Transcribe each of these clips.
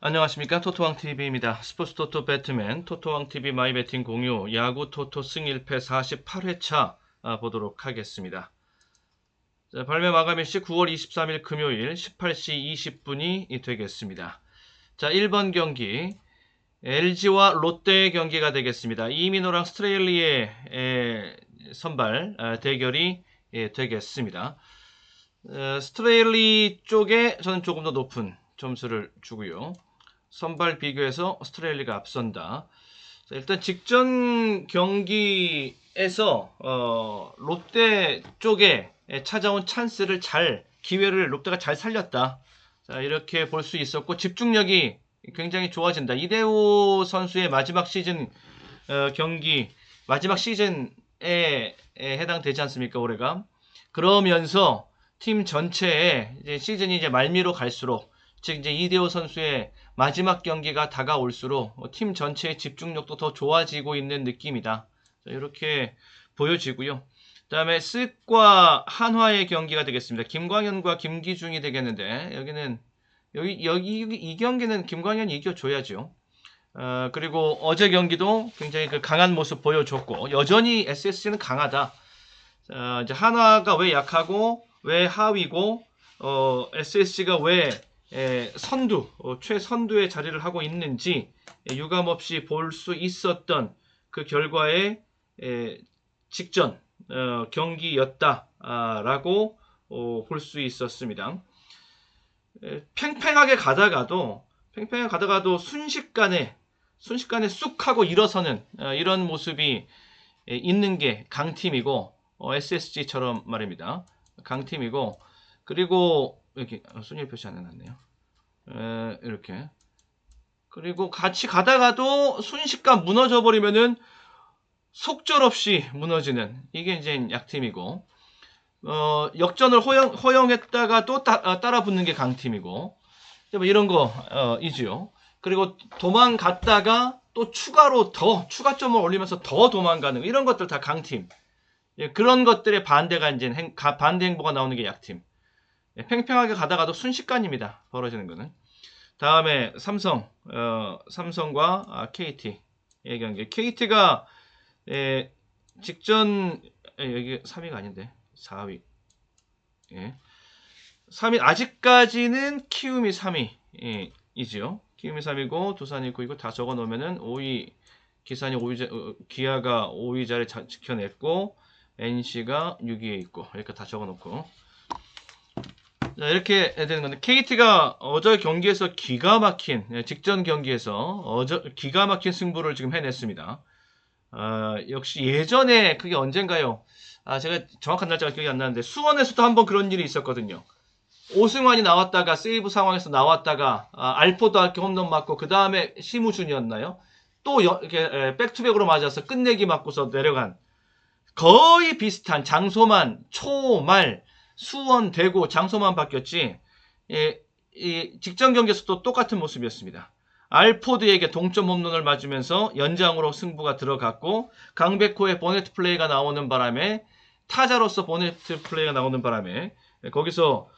안녕하십니까, 토토왕TV입니다. 스포츠토토 배트맨, 토토왕TV 마이배팅 공유, 야구 토토 승 1패 48회차 보도록 하겠습니다. 자, 발매 마감일시 9월 23일 금요일 18시 20분이 되겠습니다. 자, 1번 경기 LG와 롯데의 경기가 되겠습니다. 이민호랑 스트레일리의 선발 대결이 되겠습니다. 스트레일리 쪽에 저는 조금 더 높은 점수를 주고요. 선발 비교해서 스트레일리가 앞선다. 자, 일단 직전 경기에서 롯데 쪽에 찾아온 찬스를 기회를 롯데가 잘 살렸다. 자, 이렇게 볼 수 있었고 집중력이 굉장히 좋아진다. 이대호 선수의 마지막 시즌 경기, 마지막 시즌에 해당되지 않습니까, 올해가? 그러면서 팀 전체에 이제 시즌이 이제 말미로 갈수록, 즉 이제 이대호 선수의 마지막 경기가 다가올수록 팀 전체의 집중력도 더 좋아지고 있는 느낌이다. 이렇게 보여지고요. 그다음에 쓱과 한화의 경기가 되겠습니다. 김광현과 김기중이 되겠는데 이 경기는 김광현이 이겨줘야죠. 그리고 어제 경기도 굉장히 그 강한 모습 보여줬고 여전히 SSG는 강하다. 이제 한화가 왜 약하고 왜 하위고 SSG가 왜 최선두의 자리를 하고 있는지 유감없이 볼 수 있었던 그 결과의 직전 경기였다라고 볼 수 있었습니다. 팽팽하게 가다가도 순식간에 쑥 하고 일어서는 이런 모습이 있는 게 강팀이고 SSG처럼 말입니다. 강팀이고 그리고 이렇게 순위 표시 안 해놨네요. 이렇게 그리고 같이 가다가도 순식간 무너져 버리면은 속절없이 무너지는 이게 이제 약팀이고 역전을 허용했다가 또 따라 붙는 게 강팀이고 뭐 이런 거 이지요. 그리고 도망갔다가 또 추가점을 올리면서 더 도망가는 이런 것들 다 강팀. 예, 그런 것들의 반대가 이제 반대 행보가 나오는 게 약팀. 예, 팽팽하게 가다가도 순식간입니다. 벌어지는 거는. 다음에 삼성과 KT의 경기. KT가 직전 여기 3위가 아닌데 4위. 예. 3위 아직까지는 키움이 3위이지요. 키움이 3위고 두산이 9위고 다 적어 놓으면은 5위 기산이 5위 기아가 5위 자리 지켜냈고 NC가 6위에 있고 이렇게 다 적어 놓고 자, 이렇게 되는 건데 KT가 어제 경기에서 기가 막힌 직전 경기에서 기가 막힌 승부를 지금 해냈습니다. 역시 예전에 그게 언젠가요? 제가 정확한 날짜가 기억이 안 나는데 수원에서도 한번 그런 일이 있었거든요. 오승환이 나왔다가 세이브 상황에서 나왔다가 알포도 이렇게 홈런 맞고 그 다음에 심우준이었나요? 또 이렇게 백투백으로 맞아서 끝내기 맞고서 내려간 거의 비슷한 장소만 초말 수원 대구 장소만 바뀌었지 이 직전 경기에서도 똑같은 모습이었습니다. 알포드에게 동점 홈런을 맞으면서 연장으로 승부가 들어갔고 강백호의 보네트 플레이가 나오는 바람에 타자로서 보네트 플레이가 나오는 바람에 거기서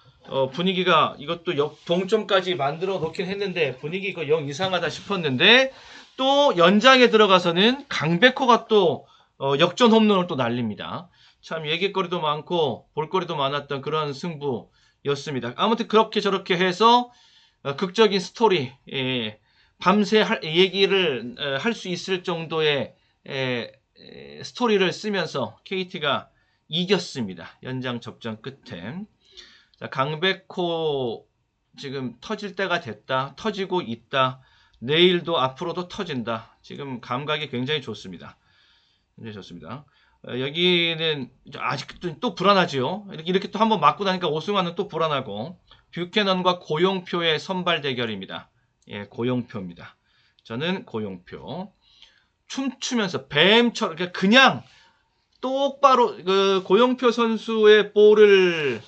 분위기가 이것도 동점까지 만들어 놓긴 했는데 분위기 이거 영 이상하다 싶었는데 또 연장에 들어가서는 강백호가 또 역전 홈런을 또 날립니다. 참 얘기거리도 많고 볼거리도 많았던 그런 승부였습니다. 아무튼 그렇게 저렇게 해서 극적인 스토리 밤새 얘기를 할 수 있을 정도의 스토리를 쓰면서 KT가 이겼습니다. 연장 접전 끝에. 자, 강백호 지금 터질 때가 됐다. 터지고 있다. 내일도 앞으로도 터진다. 지금 감각이 굉장히 좋습니다. 굉장히 좋습니다. 여기는 아직도 또 불안하지요. 이렇게 또 한번 맞고 나니까 오승환은 또 불안하고 뷰캐넌과 고용표의 선발 대결입니다. 예, 고용표입니다. 저는 고용표. 춤추면서 뱀처럼 그냥 똑바로 그 고용표 선수의 볼을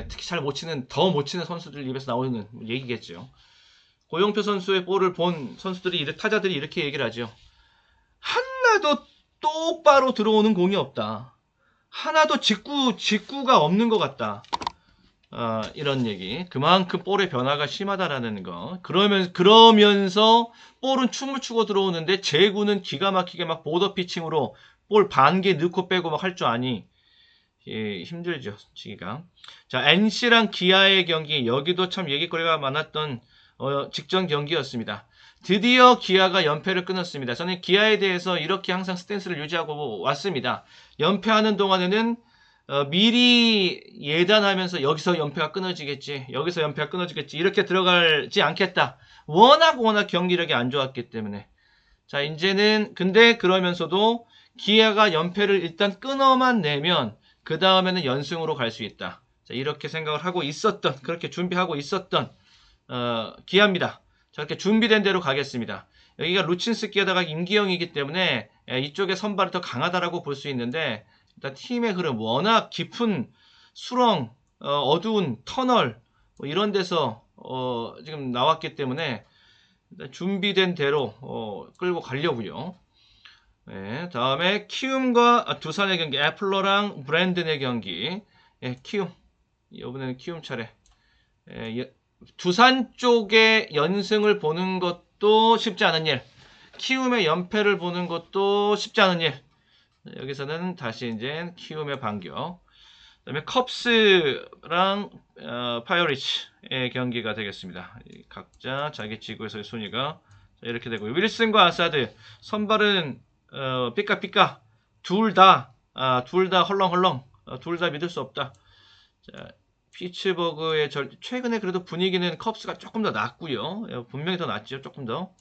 특히 잘 못 치는 더 못 치는 선수들 입에서 나오는 얘기겠죠. 고용표 선수의 볼을 본 선수들이 타자들이 이렇게 얘기를 하죠. 하나도 똑바로 들어오는 공이 없다. 하나도 직구가 없는 것 같다. 이런 얘기. 그만큼 볼의 변화가 심하다라는 거. 그러면서 볼은 춤을 추고 들어오는데 제구는 기가 막히게 막 보더 피칭으로 볼 반 개 넣고 빼고 막 할 줄 아니. 예, 힘들죠, 치기가. 자, NC랑 기아의 경기. 여기도 참 얘기거리가 많았던 직전 경기였습니다. 드디어 기아가 연패를 끊었습니다. 저는 기아에 대해서 이렇게 항상 스탠스를 유지하고 왔습니다. 연패하는 동안에는 미리 예단하면서 여기서 연패가 끊어지겠지, 여기서 연패가 끊어지겠지, 이렇게 들어가지 않겠다. 워낙 경기력이 안 좋았기 때문에. 자, 이제는 근데 그러면서도 기아가 연패를 일단 끊어만 내면 그 다음에는 연승으로 갈 수 있다. 자, 이렇게 생각을 하고 있었던, 그렇게 준비하고 있었던 기아입니다. 자, 이렇게 준비된 대로 가겠습니다. 여기가 루친스키에다가 임기영이기 때문에 이쪽의 선발이 더 강하다라고 볼 수 있는데, 일단 팀의 흐름, 워낙 깊은 수렁, 어두운 터널 뭐 이런 데서 지금 나왔기 때문에 일단 준비된 대로 끌고 가려고요. 네, 다음에 키움과 두산의 경기, 애플러랑 브랜든의 경기. 예, 키움. 이번에는 키움 차례. 두산 쪽의 연승을 보는 것도 쉽지 않은 일. 키움의 연패를 보는 것도 쉽지 않은 일. 여기서는 다시 이제 키움의 반격. 그다음에 컵스랑 파이어리츠의 경기가 되겠습니다. 각자 자기 지구에서의 순위가 이렇게 되고, 윌슨과 아사드 선발은 삐까삐까 둘 다 헐렁헐렁, 둘 다 믿을 수 없다. 자, 피츠버그의 최근에 그래도 분위기는 컵스가 조금 더 낫고요. 분명히 더 낫죠. 조금 더.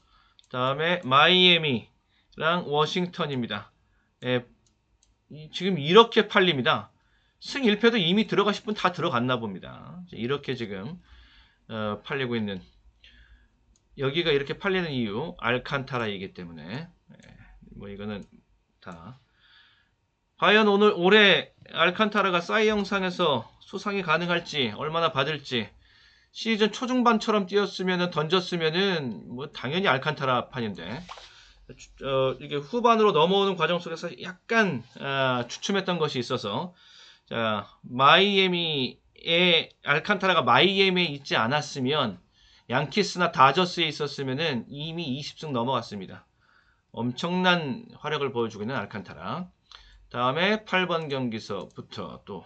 다음에 마이애미랑 워싱턴입니다. 지금 이렇게 팔립니다. 승 1패도 이미 들어가실 분 다 들어갔나 봅니다. 이렇게 지금 팔리고 있는, 여기가 이렇게 팔리는 이유 알칸타라이기 때문에 뭐 이거는 다. 과연 올해 알칸타라가 싸이 영상에서 수상이 가능할지, 얼마나 받을지. 시즌 초중반처럼 뛰었으면은, 던졌으면은 뭐 당연히 알칸타라 판인데 이게 후반으로 넘어오는 과정 속에서 약간 주춤했던 것이 있어서, 자, 알칸타라가 마이애미에 있지 않았으면, 양키스나 다저스에 있었으면은 이미 20승 넘어갔습니다. 엄청난 활약을 보여주고 있는 알칸타라. 다음에 8번 경기서부터 또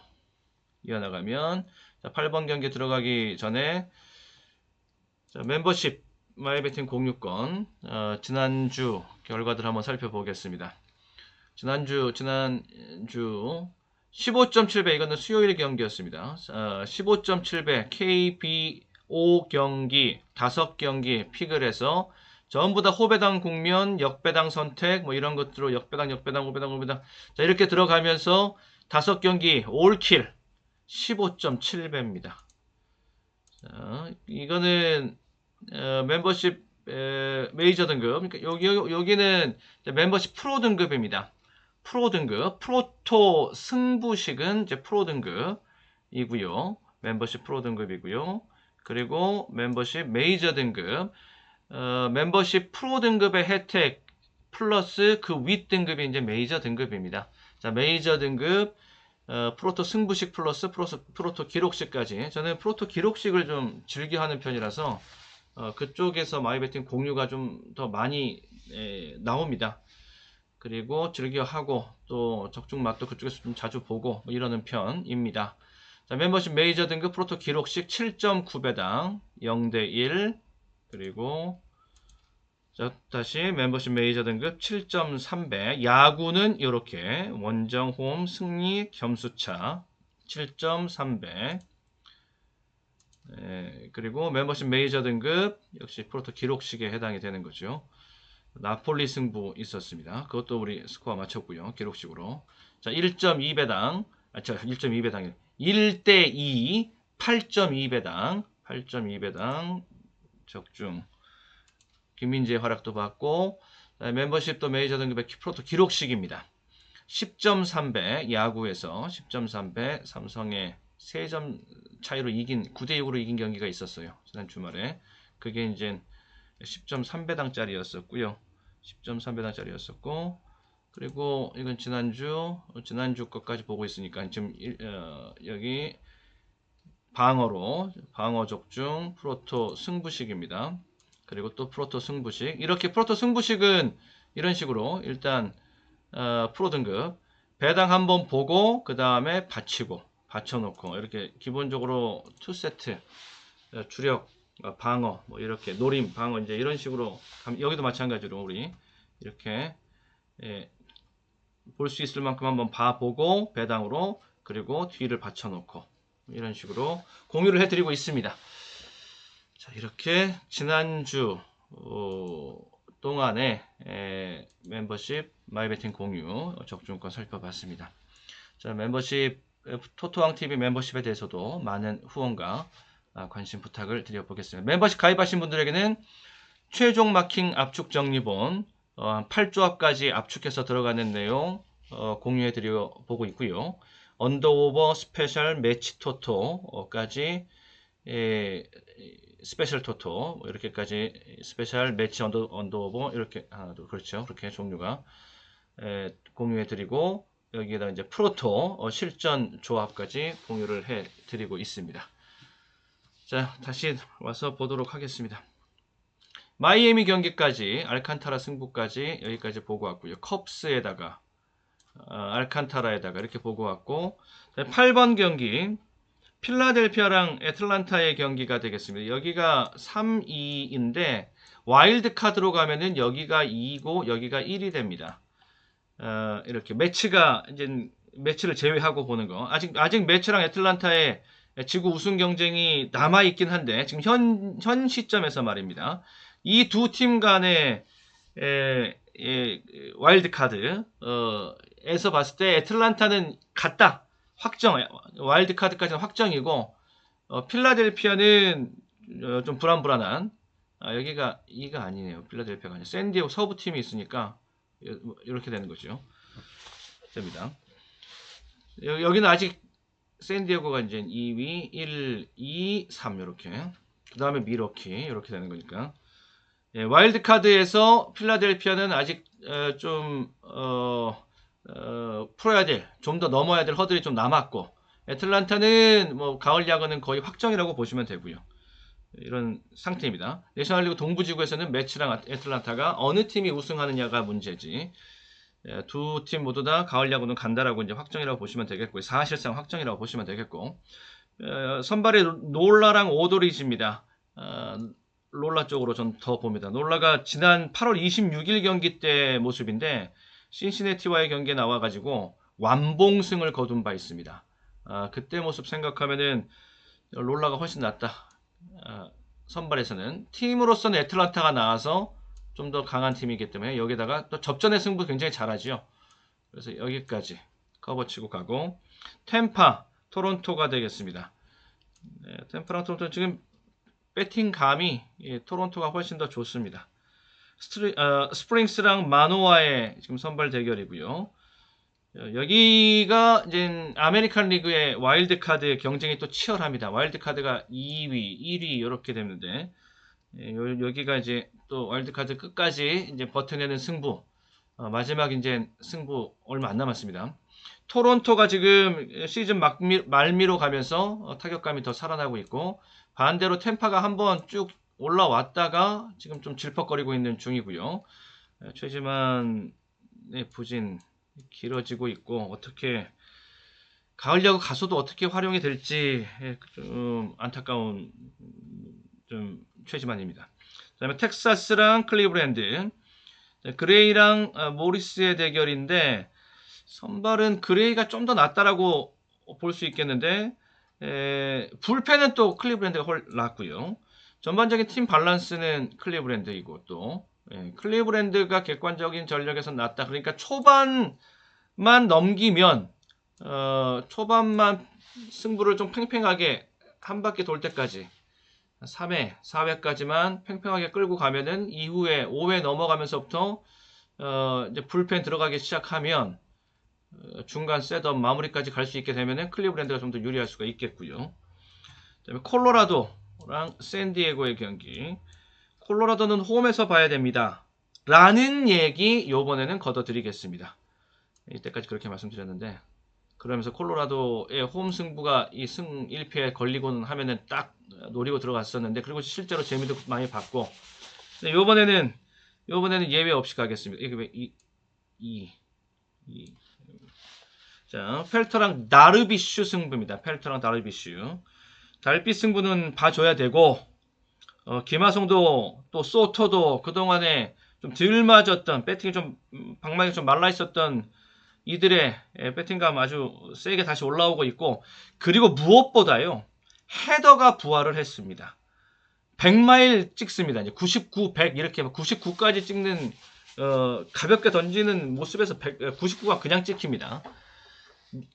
이어나가면, 자, 8번 경기 들어가기 전에, 자, 멤버십 마이베팅 공유권 지난주 결과들 한번 살펴보겠습니다. 지난주 15.7배, 이거는 수요일 경기였습니다. 15.7배 KBO 경기 5경기 픽을 해서 전부 다 호배당 국면, 역배당 선택 뭐 이런 것들로 역배당, 호배당. 자, 이렇게 들어가면서 5경기 올킬 15.7배입니다. 자, 이거는 멤버십 메이저 등급. 그러니까 여기는 멤버십 프로 등급입니다. 프로 등급, 프로토 승부식은 이제 프로 등급이고요. 멤버십 프로 등급이고요. 그리고 멤버십 메이저 등급, 멤버십 프로 등급의 혜택 플러스 그 윗 등급이 이제 메이저 등급입니다. 자, 메이저 등급, 프로토 승부식 플러스 프로토 기록식까지. 저는 프로토 기록식을 좀 즐겨하는 편이라서 그쪽에서 마이베팅 공유가 좀 더 많이 나옵니다. 그리고 즐겨하고 또 적중 맛도 그쪽에서 좀 자주 보고 뭐 이러는 편입니다. 자, 멤버십 메이저 등급 프로토 기록식 7.9배당 0대1. 그리고 자, 다시 멤버십 메이저 등급 7.3배. 야구는 이렇게 원정 홈 승리 겸수차 7.3배. 그리고 멤버십 메이저 등급 역시 프로토 기록식에 해당이 되는 거죠. 나폴리 승부 있었습니다. 그것도 우리 스코어 맞췄고요. 기록식으로. 자, 1.2배당. 1.2배당. 1대2 8.2배당. 8.2배당 적중. 김민재의 활약도 봤고, 멤버십도 메이저 등급의 프로토 기록식입니다. 10.3배 야구에서 10.3배 삼성의 3점 차이로 9대6으로 이긴 경기가 있었어요. 지난 주말에. 그게 이제 10.3배당짜리였었고요. 10.3배당짜리였었고, 그리고 이건 지난주 것까지 보고 있으니까 지금 여기 방어 적중 프로토 승부식입니다. 그리고 또 프로토 승부식. 이렇게 프로토 승부식은 이런 식으로 일단 프로 등급 배당 한번 보고 그 다음에 받쳐놓고 이렇게 기본적으로 2세트 주력 방어 뭐 이렇게 노림 방어 이제 이런 식으로 여기도 마찬가지로 우리 이렇게 볼 수 있을 만큼 한번 봐보고 배당으로 그리고 뒤를 받쳐놓고 이런 식으로 공유를 해드리고 있습니다. 자, 이렇게 지난주 동안에 멤버십 마이베팅 공유 적중권 살펴봤습니다. 자, 멤버십 토토왕TV membership에 대해서도 많은 후원과 관심 부탁을 드려보겠습니다. 멤버십 가입하신 분들에게는 최종 마킹 압축 정리본 8조합까지 압축해서 들어가는 내용 공유해드려 보고 있고요. 언더오버 스페셜 매치 토토까지 스페셜 토토 이렇게까지 스페셜 매치 언더오버 이렇게 하나도 그렇죠. 그렇게 종류가 공유해드리고 여기에다 이제 프로토 실전 조합까지 공유를 해드리고 있습니다. 자, 다시 와서 보도록 하겠습니다. 마이애미 경기까지 알칸타라 승부까지 여기까지 보고 왔고요. 컵스에다가 알칸타라에다가 이렇게 보고 왔고 8번 경기 필라델피아랑 애틀란타의 경기가 되겠습니다. 여기가 3-2인데 와일드 카드로 가면은 여기가 2고 여기가 1이 됩니다. 이렇게 매치가 이제 매치를 제외하고 보는 거 아직 매치랑 애틀란타의 지구 우승 경쟁이 남아 있긴 한데 지금 현 시점에서 말입니다. 이 두 팀 간의 와일드 카드에서 봤을 때 애틀란타는 갔다 확정 와일드 카드까지는 확정이고 필라델피아는 좀 불안불안한 여기가 2가 아니네요. 필라델피아가 아니에요. 샌디에고 서부 팀이 있으니까 이렇게 되는 거죠. 됩니다. 여기는 아직 샌디에고가 이제 2위, 1, 2, 3 이렇게. 그 다음에 미러키 이렇게 되는 거니까. 와일드 카드에서 필라델피아는 아직 좀 풀어야 될, 좀 더 넘어야 될 허들이 좀 남았고, 애틀란타는 뭐 가을 야구는 거의 확정이라고 보시면 되고요. 이런 상태입니다. 내셔널리그 동부지구에서는 매치랑 애틀란타가 어느 팀이 우승하느냐가 문제지. 두 팀 모두 다 가을 야구는 간다라고 이제 확정이라고 보시면 되겠고, 사실상 확정이라고 보시면 되겠고, 선발이 놀라랑 오도리지입니다. 롤라 쪽으로 전 더 봅니다. 놀라가 지난 8월 26일 경기 때 모습인데 신시내티와의 경기에 나와가지고 완봉승을 거둔 바 있습니다. 그때 모습 생각하면은 롤라가 훨씬 낫다. 선발에서는 팀으로서는 애틀란타가 나와서 좀 더 강한 팀이기 때문에 여기다가 또 접전의 승부 굉장히 잘하죠. 그래서 여기까지 커버치고 가고 템파 토론토가 되겠습니다. 템파랑 토론토 지금 배팅감이 토론토가 훨씬 더 좋습니다. 스프링스랑 마노아의 지금 선발 대결이고요. 여기가 이제 아메리칸 리그의 와일드 카드 경쟁이 또 치열합니다. 와일드 카드가 2위, 1위 이렇게 되는데 여기가 이제 또 와일드 카드 끝까지 이제 버텨내는 승부. 마지막 이제 승부 얼마 안 남았습니다. 토론토가 지금 시즌 말미로 가면서 타격감이 더 살아나고 있고 반대로 템파가 한번 쭉 올라왔다가 지금 좀 질퍽거리고 있는 중이고요. 최지만의 부진 길어지고 있고 어떻게 가을 야구 가서도 어떻게 활용이 될지 좀 안타까운 좀 최지만입니다. 그다음에 텍사스랑 클리브랜드 그레이랑 모리스의 대결인데 선발은 그레이가 좀 더 낫다라고 볼 수 있겠는데 불펜은 또 클리브랜드가 훨 낫고요. 전반적인 팀 밸런스는 클리브랜드이고 또 클리브랜드가 객관적인 전력에서 낫다. 그러니까 초반만 넘기면 초반만 승부를 좀 팽팽하게 한 바퀴 돌 때까지 3회, 4회까지만 팽팽하게 끌고 가면은 이후에 5회 넘어가면서부터 이제 불펜 들어가기 시작하면 중간 셋업 마무리까지 갈 수 있게 되면은 클리브랜드가 좀 더 유리할 수가 있겠고요. 그다음에 콜로라도랑 샌디에고의 경기. 콜로라도는 홈에서 봐야 됩니다. 라는 얘기 요번에는 걷어드리겠습니다. 이때까지 그렇게 말씀드렸는데 그러면서 콜로라도의 홈 승부가 이 승 1패에 걸리고는 하면은 딱 노리고 들어갔었는데, 그리고 실제로 재미도 많이 봤고, 근데 요번에는 예외 없이 가겠습니다. 이게 왜 이 자, 펠터랑 다르비슈 승부입니다. 펠터랑 다르비슈. 달빛 승부는 봐줘야 되고, 김하성도 또 소토도 그동안에 좀 덜 맞았던, 배팅이 좀 방망이 좀 말라 있었던 이들의 배팅감 아주 세게 다시 올라오고 있고, 그리고 무엇보다요, 헤더가 부활을 했습니다. 100마일 찍습니다. 이제 99, 100 이렇게 99까지 찍는, 가볍게 던지는 모습에서 99가 그냥 찍힙니다.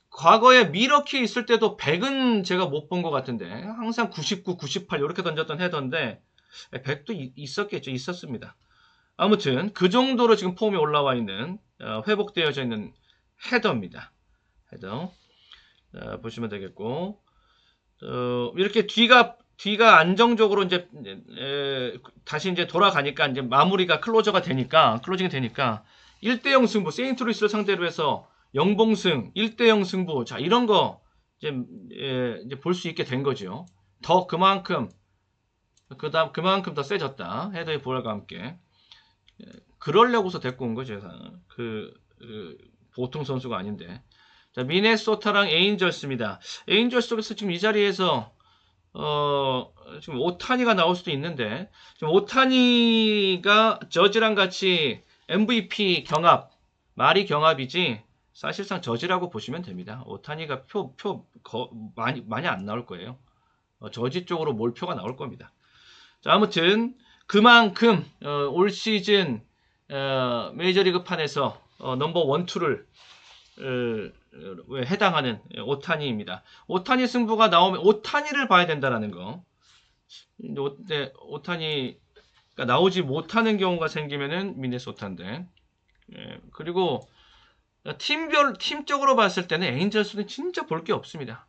과거에 미러키 있을 때도 100은 제가 못 본 것 같은데, 항상 99, 98 이렇게 던졌던 헤더인데 100도 있었겠죠. 있었습니다. 아무튼 그 정도로 지금 폼이 올라와 있는, 회복되어져 있는 헤더입니다. 헤더. 보시면 되겠고, 이렇게 뒤가 안정적으로 이제 다시 이제 돌아가니까 이제 마무리가 클로징이 되니까 1대0 승부, 세인트루이스를 상대로 해서 영봉승 1대0 승부, 자 이런 거 이제 볼 수 있게 된 거죠. 더 그만큼 더 세졌다. 헤더의 부활과 함께. 그러려고서 데리고 온 거죠. 보통 선수가 아닌데. 자, 미네소타랑 에인절스입니다. 에인절스에서 지금 이 자리에서 지금 오타니가 나올 수도 있는데, 지금 오타니가 저지랑 같이 MVP 경합, 말이 경합이지 사실상 저지라고 보시면 됩니다. 오타니가 많이 안 나올 거예요. 저지 쪽으로 몰표가 나올 겁니다. 자, 아무튼 그만큼 올 시즌 메이저리그 판에서 넘버 1, 2를 해당하는 오타니입니다. 오타니 승부가 나오면 오타니를 봐야 된다라는 거. 근데 오타니가 나오지 못하는 경우가 생기면은 미네소타인데, 그리고 팀적으로 봤을 때는 에인절스는 진짜 볼 게 없습니다.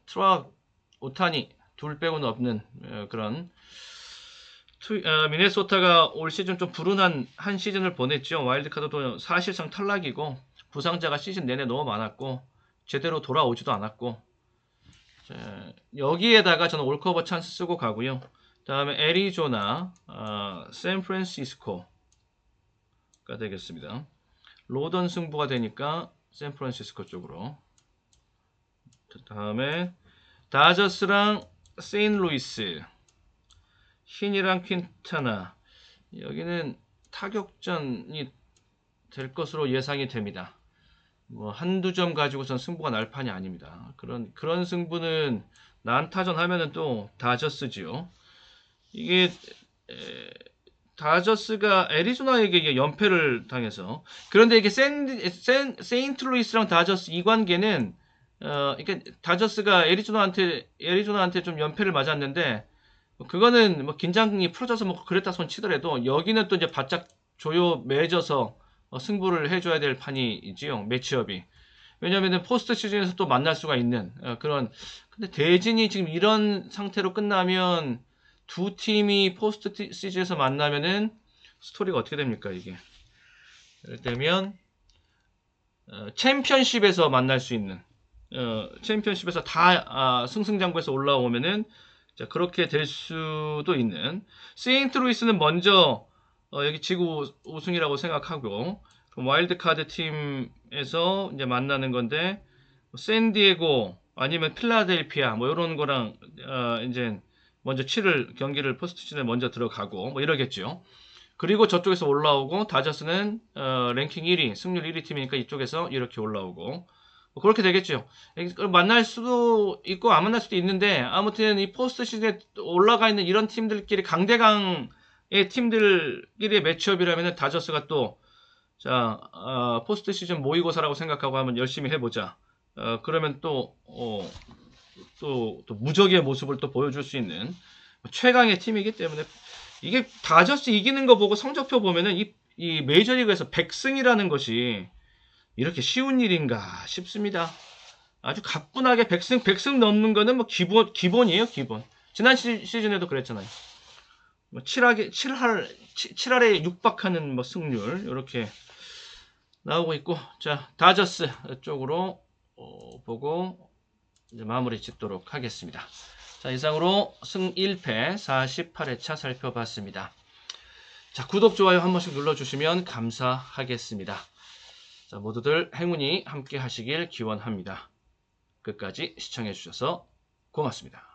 트락, 오타니 둘 빼고는 없는 그런. 미네소타가 올 시즌 좀 불운한 한 시즌을 보냈죠. 와일드카드도 사실상 탈락이고, 부상자가 시즌 내내 너무 많았고, 제대로 돌아오지도 않았고, 자, 여기에다가 저는 올커버 찬스 쓰고 가고요. 다음에 애리조나, 샌프란시스코가 되겠습니다. 로던 승부가 되니까 샌프란시스코 쪽으로. 다음에 다저스랑 세인루이스, 흰이랑 퀸타나. 여기는 타격전이 될 것으로 예상이 됩니다. 뭐 한두 점 가지고선 승부가 날 판이 아닙니다. 그런 승부는 난타전 하면은 또 다저스지요. 이게 다저스가 애리조나에게 연패를 당해서, 그런데 이게 세인트루이스랑 다저스 이 관계는, 이게 다저스가 애리조나한테 좀 연패를 맞았는데, 그거는 뭐 긴장이 풀어져서 뭐 그랬다 손 치더라도, 여기는 또 이제 바짝 조요 맺어서 승부를 해줘야 될 판이지요. 매치업이. 왜냐하면 포스트 시즌에서 또 만날 수가 있는 그런. 근데 대진이 지금 이런 상태로 끝나면 두 팀이 포스트 시즌에서 만나면은 스토리가 어떻게 됩니까 이게? 예를 들면 챔피언십에서 만날 수 있는, 챔피언십에서 다 승승장구해서 올라오면은, 자, 그렇게 될 수도 있는. 세인트루이스는 먼저 여기 지구 우승이라고 생각하고, 그럼 와일드카드 팀에서 이제 만나는 건데, 샌디에고 아니면 필라델피아 뭐 이런 거랑 이제 먼저 경기를 포스트 시즌에 먼저 들어가고 뭐 이러겠죠. 그리고 저쪽에서 올라오고, 다저스는 랭킹 1위, 승률 1위 팀이니까 이쪽에서 이렇게 올라오고, 뭐 그렇게 되겠죠. 만날 수도 있고 안 만날 수도 있는데, 아무튼 이 포스트 시즌에 올라가 있는 이런 팀들끼리, 강대강의 팀들끼리의 매치업이라면 다저스가 또, 자, 포스트 시즌 모의고사라고 생각하고 한번 열심히 해보자. 그러면 또 무적의 모습을 또 보여줄 수 있는 최강의 팀이기 때문에, 이게 다저스 이기는 거 보고 성적표 보면은 이 메이저리그에서 100승이라는 것이 이렇게 쉬운 일인가 싶습니다. 아주 가뿐하게 100승 넘는 거는 뭐 기본이에요, 기본. 지난 시즌에도 그랬잖아요. 뭐 7할에 육박하는 뭐 승률, 이렇게 나오고 있고. 자, 다저스 쪽으로 보고 이제 마무리 짓도록 하겠습니다. 자, 이상으로 승 1패 48회차 살펴봤습니다. 자, 구독, 좋아요 한 번씩 눌러주시면 감사하겠습니다. 자, 모두들 행운이 함께 하시길 기원합니다. 끝까지 시청해주셔서 고맙습니다.